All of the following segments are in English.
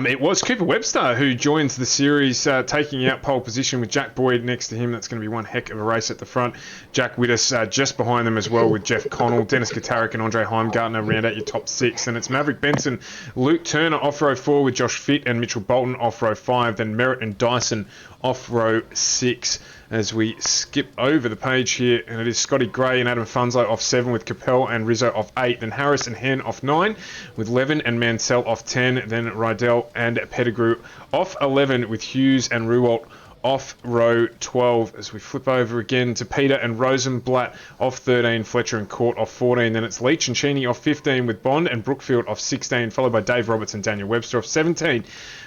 It was Cooper Webster who joins the series, taking out pole position with Jack Boyd next to him. That's going to be one heck of a race at the front. Jack Wittes just behind them as well with Jeff Connell, Dennis Kotarek and Andre Heimgartner round out your top six. And it's Maverick Benson, Luke Turner off row 4 with Josh Fitt and Mitchell Bolton off row 5. Then Merritt and Dyson off row 6. As we skip over the page here, and it is Scotty Gray and Adam Funzo off 7 with Capel and Rizzo off 8, then Harris and Hen off 9 with Levin and Mansell off 10, then Rydell and Pettigrew off 11 with Hughes and Ruwalt off row 12. As we flip over again to Peter and Rosenblatt off 13, Fletcher and Court off 14, then it's Leach and Cheney off 15 with Bond and Brookfield off 16, followed by Dave Roberts and Daniel Webster off 17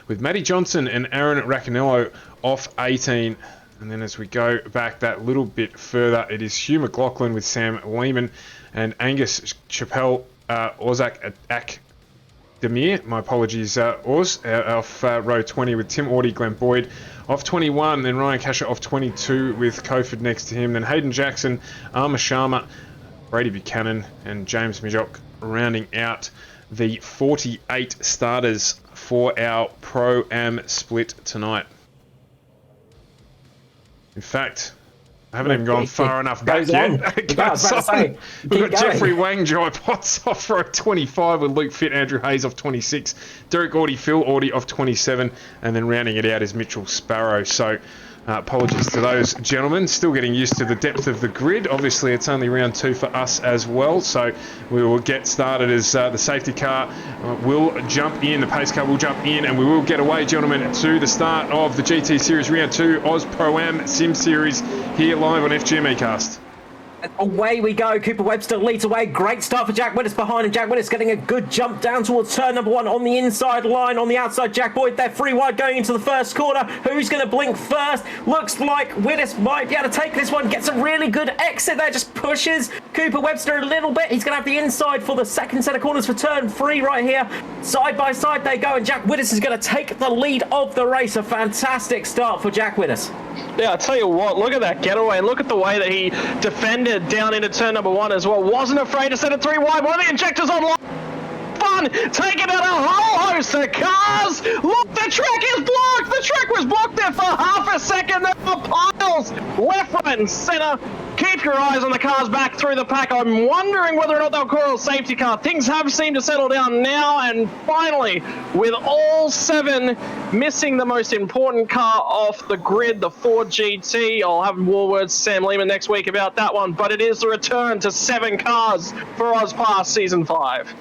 with Matty Johnson and Aaron Raccanello off 18. And then as we go back that little bit further, it is Hugh McLaughlin with Sam Lehman and Angus Chappell, Ozak Akdemir, my apologies, Oz, off row 20 with Tim Audie, Glenn Boyd off 21, then Ryan Casher off 22 with Kofod next to him, then Hayden Jackson, Arma Sharma, Brady Buchanan and James Mijok rounding out the 48 starters for our Pro-Am split tonight. In fact, I haven't even gone far enough back yet. We've got Jeffrey Wang, Jai Potts off row 25 with Luke Fitt, Andrew Hayes off 26, Derek Audie, Phil Audie off 27, and then rounding it out is Mitchell Sparrow. So apologies to those gentlemen. Still getting used to the depth of the grid. Obviously, it's only round 2 for us as well, so we will get started as the safety car will jump in, the pace car will jump in, and we will get away, gentlemen, to the start of the GT Series Round 2 Oz Pro-Am Sim Series here live on FGME Cast. Away we go. Cooper Webster leads away. Great start for Jack Wittes behind him. Jack Wittes getting a good jump down towards turn number 1 on the inside line. On the outside, Jack Boyd there free wide going into the first corner. Who's going to blink first? Looks like Wittes might be able to take this one. Gets a really good exit there. Just pushes Cooper Webster a little bit. He's going to have the inside for the second set of corners for turn 3 right here. Side by side they go, and Jack Wittes is going to take the lead of the race. A fantastic start for Jack Wittes. Yeah, I'll tell you what, look at that getaway, and look at the way that he defended down into turn number 1 as well. Wasn't afraid to set it 3 wide. One of the injectors online. Fun, taking out a whole host of cars. Look, the track is blocked. The track was blocked there for half a second. There were piles left, right, and center. Keep your eyes on the cars back through the pack. I'm wondering whether or not they'll call a safety car. Things have seemed to settle down now, and finally, with all 7 missing the most important car off the grid, the Ford GT. I'll have more words to Sam Lehman next week about that one, but it is the return to 7 cars for AUSPASS Season 5.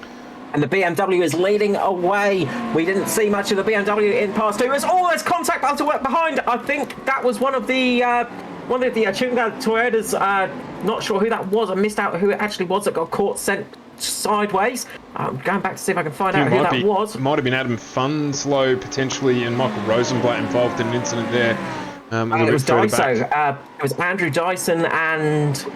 And the BMW is leading away. We didn't see much of the BMW in pass 2. It was almost contact behind. I think that was one of the Chunga Toyotas. Not sure who that was. I missed out who it actually was that got caught, sent sideways. I'm going back to see if I can find out who that was. It might have been Adam Funslow potentially, and Michael Rosenblatt involved in an incident there. It was Dyson. It was Andrew Dyson and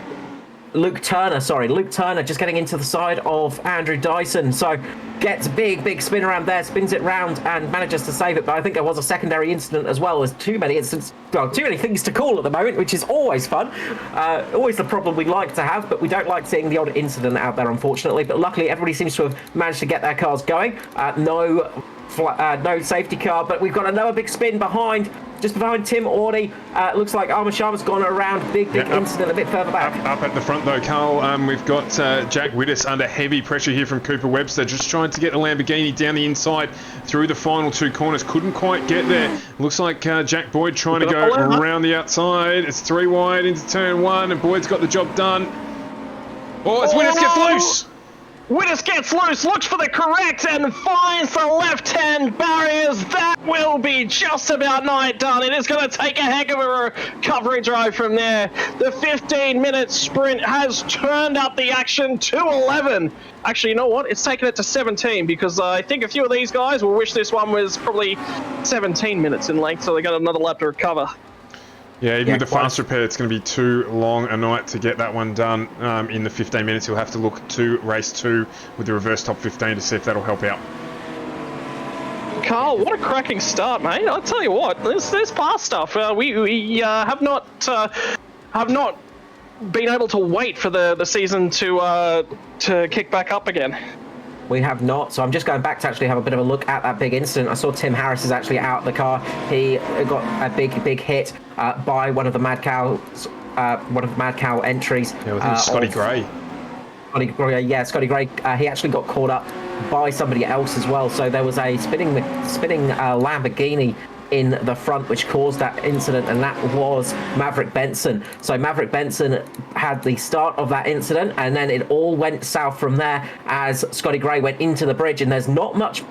Luke Turner just getting into the side of Andrew Dyson. So gets a big spin around there, spins it round and manages to save it. But I think there was a secondary incident as well. There's too many things to call at the moment, which is always fun. Always the problem we like to have, but we don't like seeing the odd incident out there, unfortunately. But luckily, everybody seems to have managed to get their cars going. No safety car, but we've got another big spin just behind Tim Audie. Looks like Armour Sharma's gone around. Big incident a bit further back. Up at the front though, Carl, we've got Jack Widdis under heavy pressure here from Cooper Webster, just trying to get the Lamborghini down the inside through the final two corners. Couldn't quite get there. Looks like Jack Boyd trying to go around the outside. It's 3 wide into turn 1, and Boyd's got the job done. Oh, it's Widdis gets loose. Widdis gets loose, looks for the correct, and finds the left-hand barriers. That will be just about night done. It is going to take a heck of a recovery drive from there. The 15-minute sprint has turned up the action to 11. Actually, you know what? It's taken it to 17, because I think a few of these guys will wish this one was probably 17 minutes in length, so they got another lap to recover. Yeah, even with the fast repair, it's going to be too long a night to get that one done in the 15 minutes. He'll have to look to race 2 with the reverse top 15 to see if that'll help out. Carl, what a cracking start, mate! I'll tell you what, there's past stuff. We have not been able to wait for the season to kick back up again. We have not, so I'm just going back to actually have a bit of a look at that big incident. I saw Tim Harris is actually out of the car. He got a big hit by one of the Mad Cow entries. Yeah, I think it's Scotty Gray. Scotty Gray. He actually got caught up by somebody else as well. So there was a spinning Lamborghini in the front which caused that incident, and that was Maverick Benson. So Maverick Benson had the start of that incident, and then it all went south from there as Scotty Gray went into the bridge, and there's not much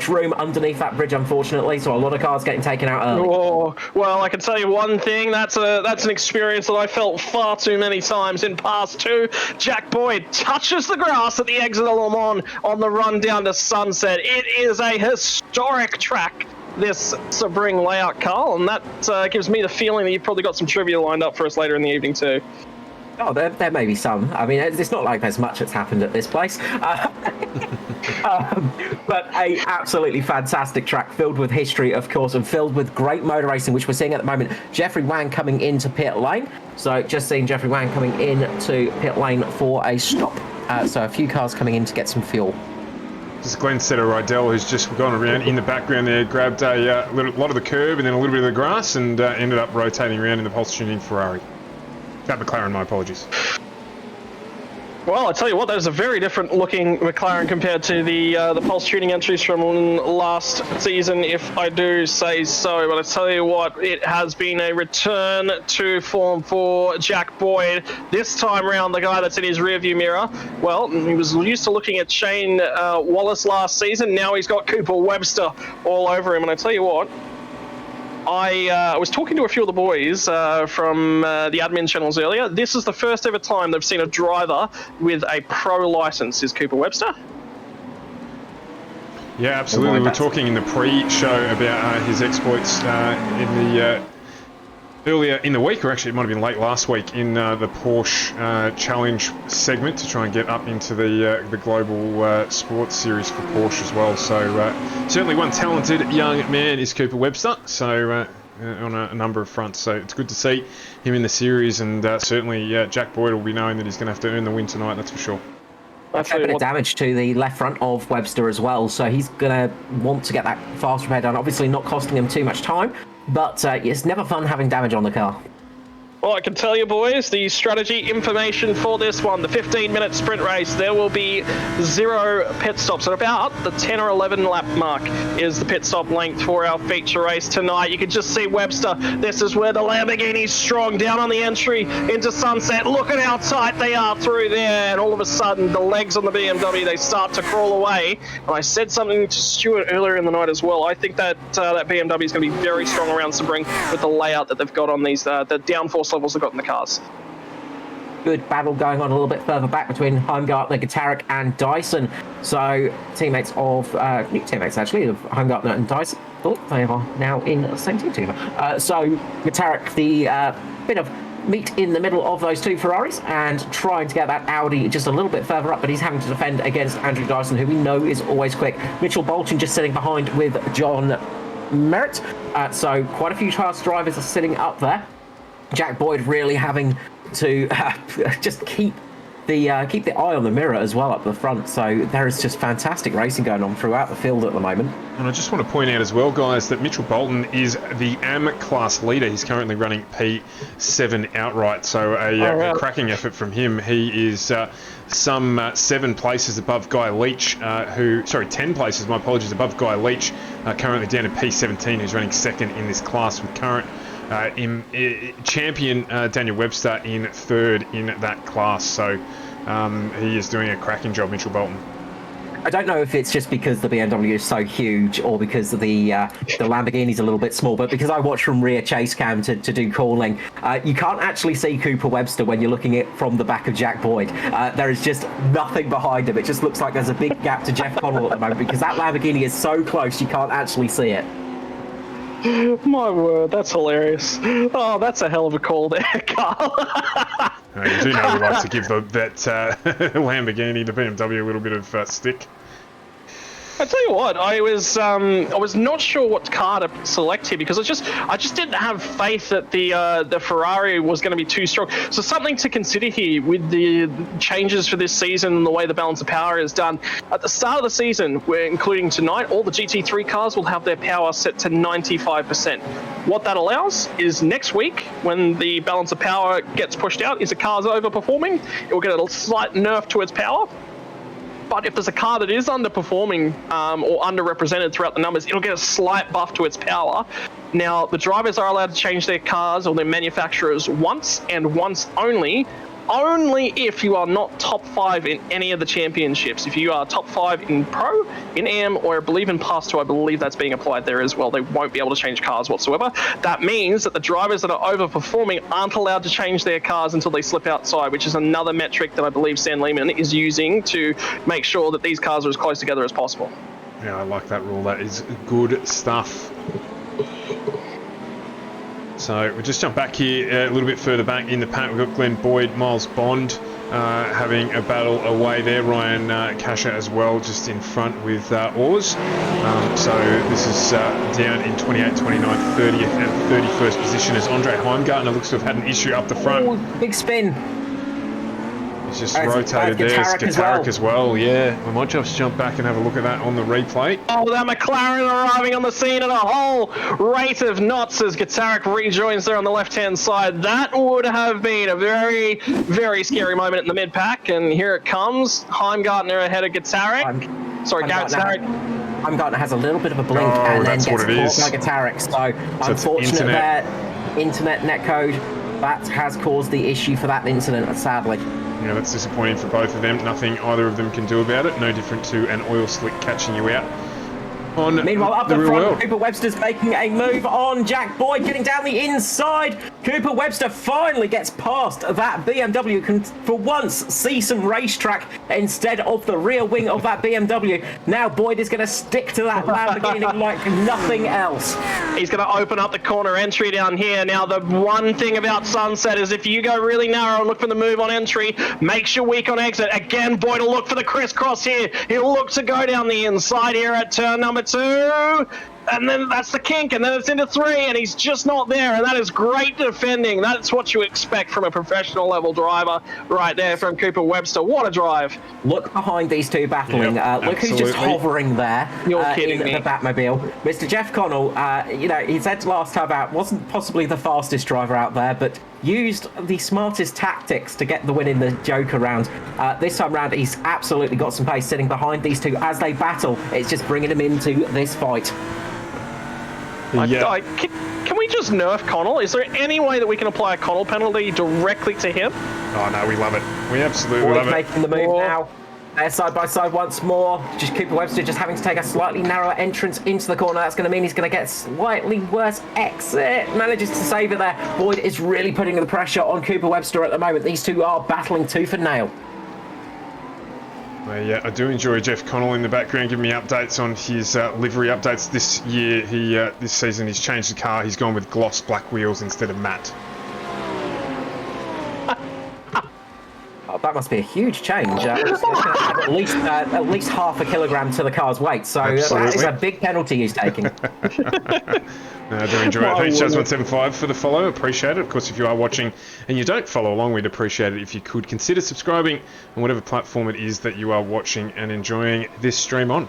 room underneath that bridge, unfortunately, so a lot of cars getting taken out early. Oh, well, I can tell you one thing, that's an experience that I felt far too many times in past 2. Jack Boyd touches the grass at the exit of Le Mans on the run down to Sunset. It is a historic track, this Sebring layout, Carl, and that gives me the feeling that you've probably got some trivia lined up for us later in the evening too. Oh, there may be some. I mean, it's not like there's much that's happened at this place. But a absolutely fantastic track, filled with history, of course, and filled with great motor racing, which we're seeing at the moment. Jeffrey Wang coming into pit lane. So just seeing Jeffrey Wang coming into pit lane for a stop. So a few cars coming in to get some fuel. Just Glenn Setter-Rydell, who's just gone around in the background there, grabbed a lot of the curb and then a little bit of the grass, and ended up rotating around in the pulse tuning Ferrari. That McLaren, my apologies. Well, I tell you what, that is a very different looking McLaren compared to the pulse tuning entries from last season, if I do say so. But I tell you what, it has been a return to form for Jack Boyd. This time around, the guy that's in his rearview mirror, well, he was used to looking at Shane Wallace last season. Now he's got Cooper Webster all over him. And I tell you what, I was talking to a few of the boys from the admin channels earlier. This is the first ever time they've seen a driver with a pro license. Is Cooper Webster? Yeah, absolutely. We were talking in the pre-show about his exploits in the earlier in the week, or actually it might have been late last week, in the Porsche Challenge segment to try and get up into the global sports series for Porsche as well. So certainly one talented young man is Cooper Webster. So on a number of fronts. So it's good to see him in the series, and certainly Jack Boyd will be knowing that he's going to have to earn the win tonight. That's for sure. A fair bit of damage to the left front of Webster as well, so he's going to want to get that fast repair done. Obviously not costing him too much time, but it's never fun having damage on the car. Well, I can tell you, boys, the strategy information for this one, the 15-minute sprint race, there will be 0 pit stops. At about the 10 or 11 lap mark is the pit stop length for our feature race tonight. You can just see Webster. This is where the Lamborghini's strong, down on the entry into Sunset. Look at how tight they are through there. And all of a sudden, the legs on the BMW, they start to crawl away. And I said something to Stuart earlier in the night as well. I think that that BMW is going to be very strong around Sebring with the layout that they've got on these, the downforce levels they've got in the cars. Good battle going on a little bit further back between Heimgartner, Gutierrez and Dyson. So teammates of new teammates actually of Heimgartner and Dyson. Oh, they are now in the same team together. So Gutierrez, the bit of meet in the middle of those two Ferraris and trying to get that Audi just a little bit further up, but he's having to defend against Andrew Dyson, who we know is always quick. Mitchell Bolton just sitting behind with John Merritt. So quite a few fast drivers are sitting up there. Jack Boyd really having to just keep the eye on the mirror as well up the front. So there is just fantastic racing going on throughout the field at the moment. And I just want to point out as well, guys, that Mitchell Bolton is the AM class leader. He's currently running P7 outright, so a cracking effort from him. He is some 7 places above Guy Leach, 10 places, my apologies, above Guy Leach, currently down in P17, who's running second in this class, with current champion Daniel Webster in third in that class. So he is doing a cracking job, Mitchell Bolton. I don't know if it's just because the BMW is so huge or because the Lamborghini's a little bit small, but because I watch from rear chase cam to do calling, you can't actually see Cooper Webster when you're looking at from the back of Jack Boyd. There is just nothing behind him. It just looks like there's a big gap to Jeff Connell at the moment because that Lamborghini is so close you can't actually see it. My word, that's hilarious. Oh, that's a hell of a call there, Carl. You do know we like to give that Lamborghini, the BMW, a little bit of stick. I tell you what, I was not sure what car to select here because I just didn't have faith that the Ferrari was going to be too strong. So something to consider here with the changes for this season and the way the balance of power is done. At the start of the season, including tonight, all the GT3 cars will have their power set to 95%. What that allows is next week, when the balance of power gets pushed out, is a car's overperforming, it will get a slight nerf to its power. But if there's a car that is underperforming or underrepresented throughout the numbers, it'll get a slight buff to its power. Now, the drivers are allowed to change their cars or their manufacturers once and once only if you are not top 5 in any of the championships. If you are top 5 in Pro, in AM, or I believe in Pass 2, I believe that's being applied there as well. They won't be able to change cars whatsoever. That means that the drivers that are overperforming aren't allowed to change their cars until they slip outside, which is another metric that I believe Stan Lehman is using to make sure that these cars are as close together as possible. Yeah, I like that rule. That is good stuff. So we'll just jump back here a little bit further back in the pack. We've got Glenn Boyd, Miles Bond having a battle away there. Ryan Kasha as well, just in front with Oars. So this is down in 28, 29, 30th and 31st position as Andre Heimgartner looks to have had an issue up the front. Ooh, big spin. He's just rotated there. Gatarik as well, yeah. We might just jump back and have a look at that on the replay. Oh, that McLaren arriving on the scene at a whole rate of knots as Gatarik rejoins there on the left-hand side. That would have been a very, very scary moment in the mid-pack, and here it comes. Heimgartner ahead of Gatarik. Heimgartner has a little bit of a blink and then gets caught by Gatarik. So unfortunate there. Internet netcode. That has caused the issue for that incident, sadly. Yeah, that's disappointing for both of them. Nothing either of them can do about it. No different to an oil slick catching you out. Meanwhile, up the front, Cooper Webster's making a move on Jack Boyd, getting down the inside. Cooper Webster finally gets past that BMW, can for once see some racetrack instead of the rear wing of that BMW. Now Boyd is going to stick to that Lamborghini like nothing else. He's going to open up the corner entry down here. Now, the one thing about Sunset is if you go really narrow and look for the move on entry, makes you weak on exit. Again, Boyd will look for the crisscross here. He'll look to go down the inside here at turn number 2, and then that's the kink, and then it's into 3, and he's just not there, and that is great defending. That's what you expect from a professional level driver right there from Cooper Webster. What a drive. Look behind these two battling. Look who's just hovering there. You're kidding me. The Batmobile. Mr. Jeff Connell, he said last time out, wasn't possibly the fastest driver out there, but used the smartest tactics to get the win in the Joker round. This time round, he's absolutely got some pace sitting behind these two as they battle. It's just bringing him into this fight. Can we just nerf Connell? Is there any way that we can apply a Connell penalty directly to him? Oh, no, we love it. We absolutely love it. Making the move now. They're side by side once more. Just Cooper Webster just having to take a slightly narrower entrance into the corner. That's going to mean he's going to get slightly worse exit. Manages to save it there. Boyd is really putting the pressure on Cooper Webster at the moment. These two are battling tooth and nail. Yeah, I do enjoy Jeff Connell in the background giving me updates on his livery updates this year. This season he's changed the car. He's gone with gloss black wheels instead of matte. God, that must be a huge change. It's going to add at least half a kilogram to the car's weight. So that is a big penalty he's taking. I do enjoy it. Thanks, Jazz175, for the follow. Appreciate it. Of course, if you are watching and you don't follow along, we'd appreciate it if you could consider subscribing on whatever platform it is that you are watching and enjoying this stream on.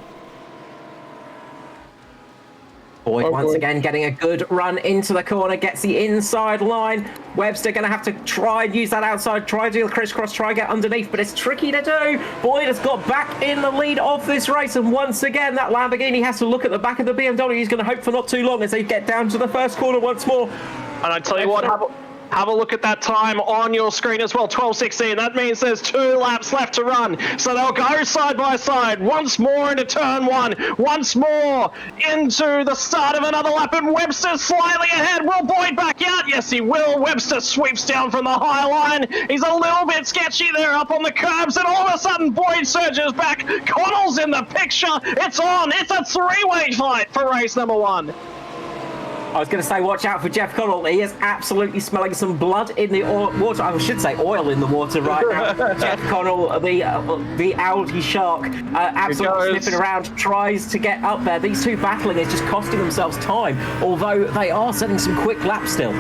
Boyd once again getting a good run into the corner, gets the inside line. Webster going to have to try and use that outside, try to do the crisscross, try and get underneath, but it's tricky to do. Boyd has got back in the lead of this race, and once again that Lamborghini has to look at the back of the BMW. He's going to hope for not too long as they get down to the first corner once more. And I tell you what, have a look at that time on your screen as well, 12:16. That means there's 2 laps left to run. So they'll go side by side once more into turn 1, once more into the start of another lap, and Webster's slightly ahead. Will Boyd back out? Yes, he will. Webster sweeps down from the high line. He's a little bit sketchy there up on the curbs, and all of a sudden Boyd surges back. Connell's in the picture. It's on. It's a 3-way fight for race number 1. I was going to say, watch out for Jeff Connell. He is absolutely smelling some blood in the water. I should say oil in the water right now. Jeff Connell, the Audi shark, absolutely sniffing around, tries to get up there. These two battling is just costing themselves time, although they are setting some quick laps still.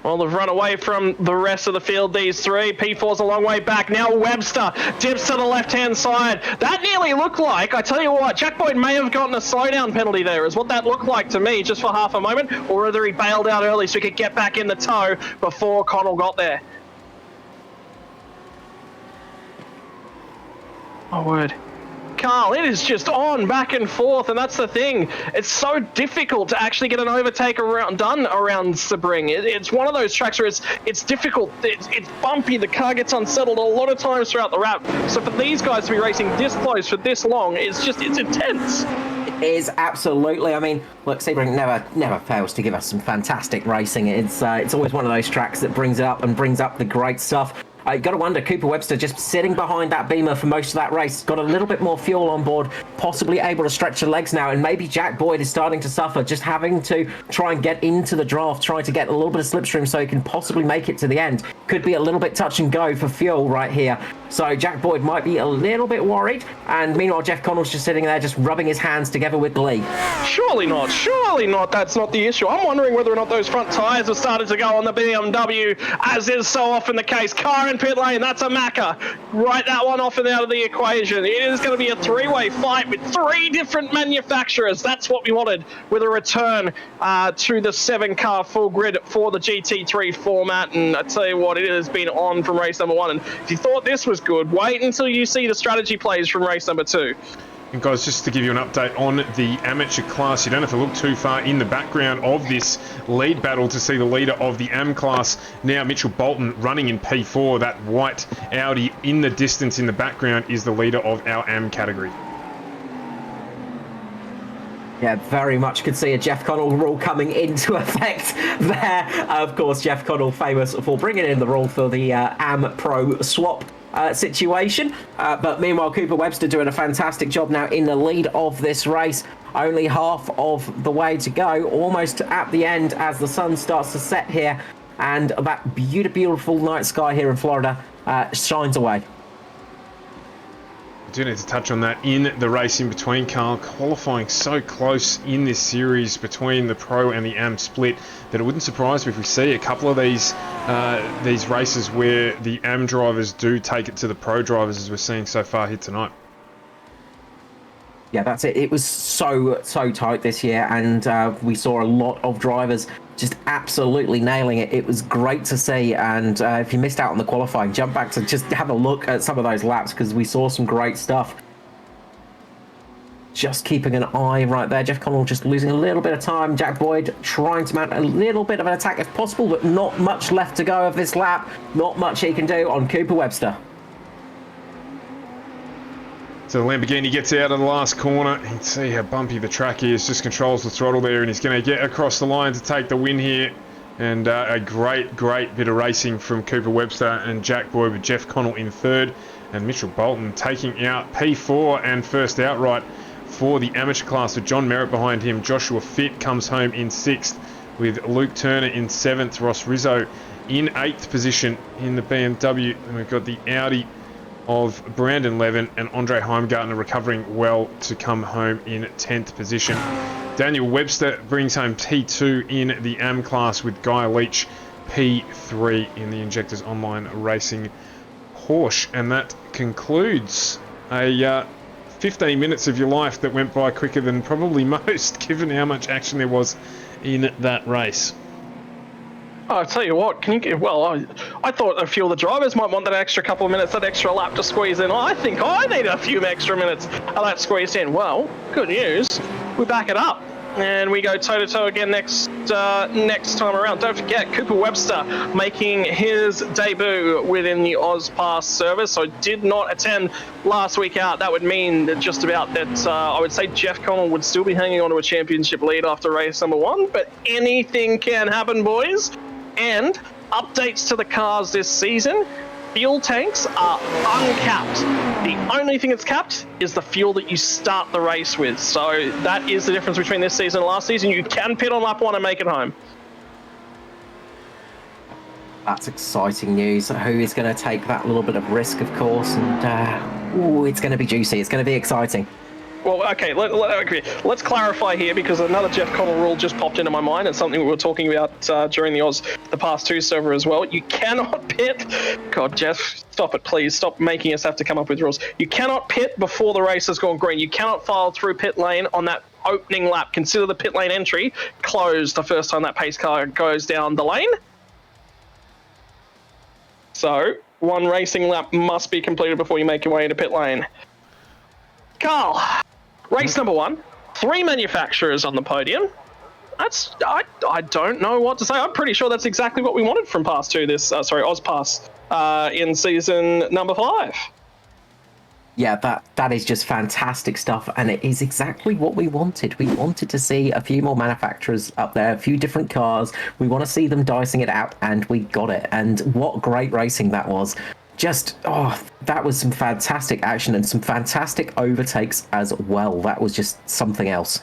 Well, they've run away from the rest of the field, these three. P4's a long way back. Now Webster dips to the left-hand side. That nearly looked like, I tell you what, Jack Boyd may have gotten a slowdown penalty there, is what that looked like to me, just for half a moment, or whether he bailed out early so he could get back in the tow before Connell got there. My word. Carl, it is just on back and forth, and that's the thing. It's so difficult to actually get an overtake done around Sebring. It's one of those tracks where it's difficult. It's bumpy. The car gets unsettled a lot of times throughout the lap. So for these guys to be racing this close for this long, it's intense. It is absolutely. I mean, look, Sebring never fails to give us some fantastic racing. It's always one of those tracks that brings it up and brings up the great stuff. You got to wonder, Cooper Webster just sitting behind that Beamer for most of that race, got a little bit more fuel on board, possibly able to stretch the legs now, and maybe Jack Boyd is starting to suffer, just having to try and get into the draft, trying to get a little bit of slipstream so he can possibly make it to the end. Could be a little bit touch and go for fuel right here. So Jack Boyd might be a little bit worried, and meanwhile Jeff Connell's just sitting there just rubbing his hands together with glee. Surely not, that's not the issue. I'm wondering whether or not those front tyres have started to go on the BMW, as is so often the case. Car in pit lane, that's a Macca. Write that one off and out of the equation. It is going to be a 3-way fight with 3 different manufacturers. That's what we wanted with a return to the 7-car full grid for the GT3 format. And I tell you what, it has been on from race number 1. And if you thought this was good, wait until you see the strategy plays from race number 2. And guys, just to give you an update on the amateur class, you don't have to look too far in the background of this lead battle to see the leader of the AM class, now Mitchell Bolton, running in P4. That white Audi in the distance in the background is the leader of our AM category. Yeah, very much could see a Jeff Connell rule coming into effect there. Of course, Jeff Connell famous for bringing in the rule for the AM Pro swap situation, but meanwhile Cooper Webster doing a fantastic job now in the lead of this race. Only half of the way to go, almost at the end as the sun starts to set here, and that beautiful night sky here in Florida shines away. I do need to touch on that in the race in between, Carl. Qualifying so close in this series between the Pro and the AM split that it wouldn't surprise me if we see a couple of these races where the AM drivers do take it to the Pro drivers, as we're seeing so far here tonight. Yeah, that's it. It was so tight this year, and we saw a lot of drivers just absolutely nailing it. It was great to see, and if you missed out on the qualifying, jump back to just have a look at some of those laps, because we saw some great stuff. Just keeping an eye right there. Jeff Connell just losing a little bit of time. Jack Boyd trying to mount a little bit of an attack if possible, but not much left to go of this lap. Not much he can do on Cooper Webster. So the Lamborghini gets out of the last corner. You can see how bumpy the track is. Just controls the throttle there, and he's going to get across the line to take the win here. And a great bit of racing from Cooper Webster and Jack Boyd, with Jeff Connell in third and Mitchell Bolton taking out P4 and first outright for the amateur class, with John Merritt behind him. Joshua Fitt comes home in 6th, with Luke Turner in 7th, Ross Rizzo in 8th position in the BMW. And we've got the Audi of Brandon Levin and Andre Heimgartner recovering well to come home in 10th position. Daniel Webster brings home P2 in the AM class with Guy Leach P3 in the Injectors Online Racing Porsche. And that concludes a 15 minutes of your life that went by quicker than probably most, given how much action there was in that race. I'll tell you what, I thought a few of the drivers might want that extra couple of minutes, that extra lap to squeeze in. I think I need a few extra minutes of that squeezed in. Well, good news, we back it up. And we go toe-to-toe again next time around. Don't forget, Cooper Webster making his debut within the AUSPASS service. So did not attend last week out. That would mean that just about that, I would say Jeff Connell would still be hanging on to a championship lead after race number 1. But anything can happen, boys. And updates to the cars this season. Fuel tanks are uncapped. The only thing that's capped is the fuel that you start the race with. So that is the difference between this season and last season. You can pit on lap 1 and make it home. That's exciting news. Who is going to take that little bit of risk, of course, and it's going to be juicy. It's going to be exciting. Well, okay, let's clarify here, because another Jeff Connell rule just popped into my mind, and something we were talking about during the past 2 server as well. You cannot pit... God, Jeff, stop it, please. Stop making us have to come up with rules. You cannot pit before the race has gone green. You cannot file through pit lane on that opening lap. Consider the pit lane entry closed the first time that pace car goes down the lane. So, 1 racing lap must be completed before you make your way into pit lane. Carl, race number 1, 3 manufacturers on the podium. I don't know what to say. I'm pretty sure that's exactly what we wanted from AUSPASS in season number 5. Yeah, that is just fantastic stuff, and it is exactly what we wanted. We wanted to see a few more manufacturers up there, a few different cars. We want to see them dicing it out, and we got it. And what great racing that was. That was some fantastic action and some fantastic overtakes as well. That was just something else.